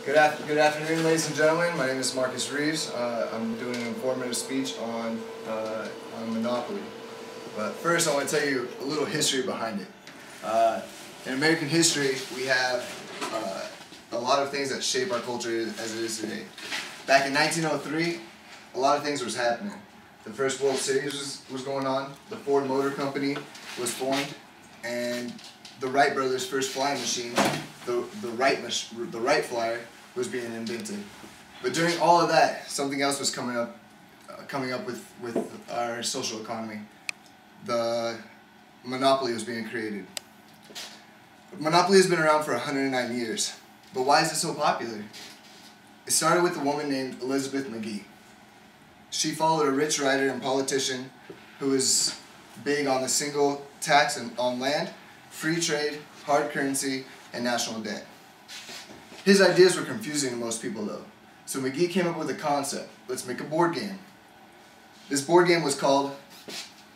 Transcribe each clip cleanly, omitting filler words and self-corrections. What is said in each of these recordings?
Good afternoon, ladies and gentlemen. My name is Marcus Reeves. I'm doing an informative speech on Monopoly. But first, I want to tell you a little history behind it. In American history, we have a lot of things that shape our culture as it is today. Back in 1903, a lot of things was happening. The first World Series was going on. The Ford Motor Company was formed, and the Wright brothers' first flying machine, the Wright Flyer, was being invented. But during all of that, something else was coming up with our social economy. The monopoly was being created. Monopoly has been around for 109 years. But why is it so popular? It started with a woman named Elizabeth McGee. She followed a rich writer and politician who was big on the single tax on land, free trade, hard currency, and national debt. His ideas were confusing to most people though, so McGee came up with a concept. Let's make a board game. This board game was called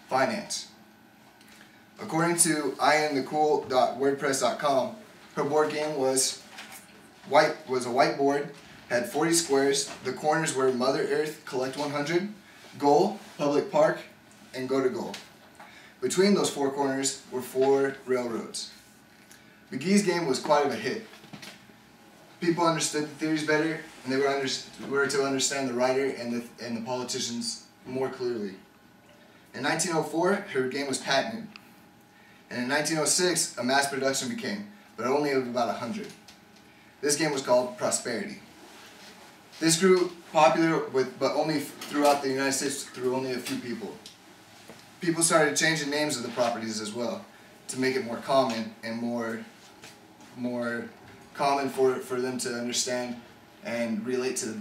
Finance. According to iamthecool.wordpress.com, her board game was a whiteboard, had 40 squares. The corners were Mother Earth, collect 100, goal, public park, and go to goal. Between those four corners were 4 railroads. McGee's game was quite a hit. People understood the theories better, and they were to understand the writer and the politicians more clearly. In 1904, her game was patented. And in 1906, a mass production became, but only of about 100. This game was called Prosperity. This grew popular, but only throughout the United States through only a few people. People started changing names of the properties as well to make it more common and more common for them to understand and relate to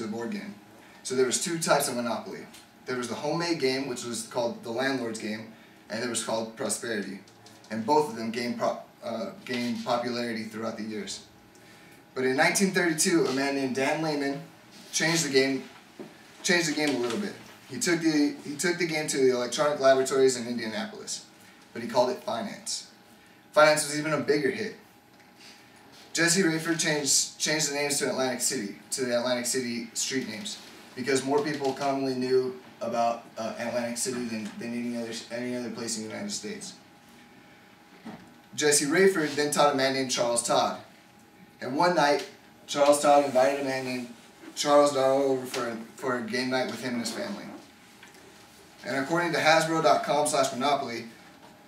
the board game. So there was 2 types of Monopoly. There was the homemade game, which was called the landlord's game, and there was called Prosperity. And both of them gained popularity throughout the years. But in 1932, a man named Dan Lehman changed the game a little bit. He took the game to the electronic laboratories in Indianapolis, but he called it Finance. Finance was even a bigger hit. Jesse Rayford changed the names to the Atlantic City street names, because more people commonly knew about Atlantic City than any other place in the United States. Jesse Rayford then taught a man named Charles Todd. And one night, Charles Todd invited a man named Charles Darrow over for a game night with him and his family. And according to Hasbro.com/Monopoly,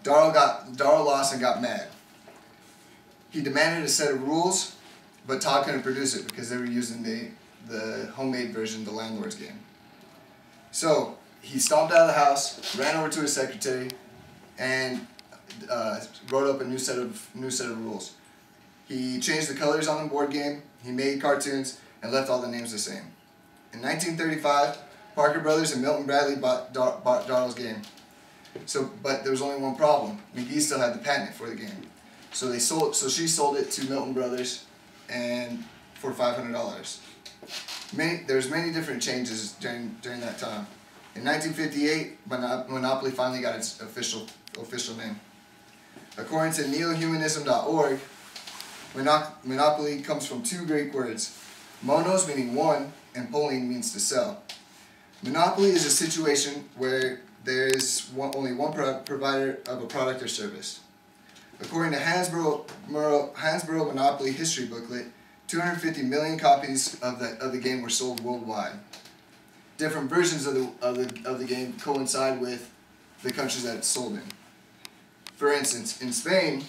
Darrow lost and got mad. He demanded a set of rules, but Todd couldn't produce it because they were using the homemade version, the landlord's game. So he stomped out of the house, ran over to his secretary, and wrote up a new set of rules. He changed the colors on the board game, he made cartoons, and left all the names the same. In 1935, Parker Brothers and Milton Bradley bought Darrow's game. But there was only one problem. McGee still had the patent for the game. So she sold it to Milton Brothers, and for $500. There's many different changes during that time. In 1958, Monopoly finally got its official name. According to neohumanism.org, Monopoly comes from 2 Greek words, monos meaning one, and polein means to sell. Monopoly is a situation where there is only one provider of a product or service. According to Hasbro Monopoly History Booklet, 250 million copies of the game were sold worldwide. Different versions of the game coincide with the countries that it's sold in. For instance, in Spain,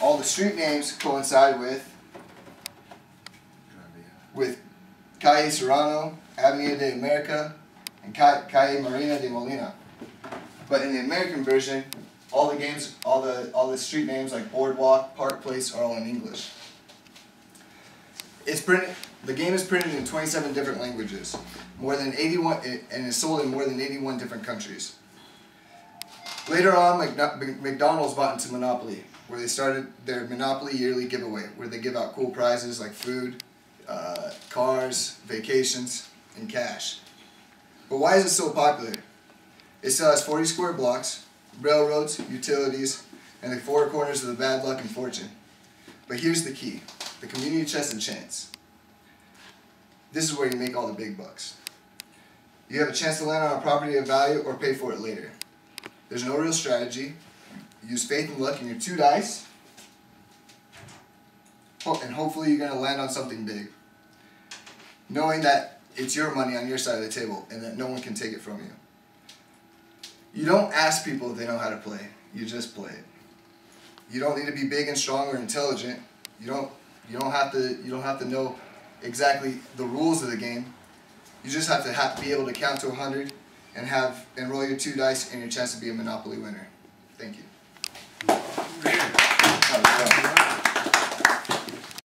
all the street names coincide with Calle Serrano, Avenida de America, and Calle Marina de Molina. But in the American version, all the street names like Boardwalk, Park Place are all in English. The game is printed in 27 different languages, and is sold in more than 81 different countries. Later on, McDonald's bought into Monopoly, where they started their Monopoly yearly giveaway, where they give out cool prizes like food, cars, vacations, and cash. But why is it so popular? It still has 40 square blocks, railroads, utilities, and the 4 corners of the bad luck and fortune. But here's the key, the community chest and chance. This is where you make all the big bucks. You have a chance to land on a property of value or pay for it later. There's no real strategy. Use faith and luck in your 2 dice. And hopefully you're going to land on something big. Knowing that it's your money on your side of the table and that no one can take it from you. You don't ask people if they know how to play. You just play it. You don't need to be big and strong or intelligent. You don't have to know exactly the rules of the game. You just have to be able to count to 100 and roll your 2 dice and your chance to be a Monopoly winner. Thank you.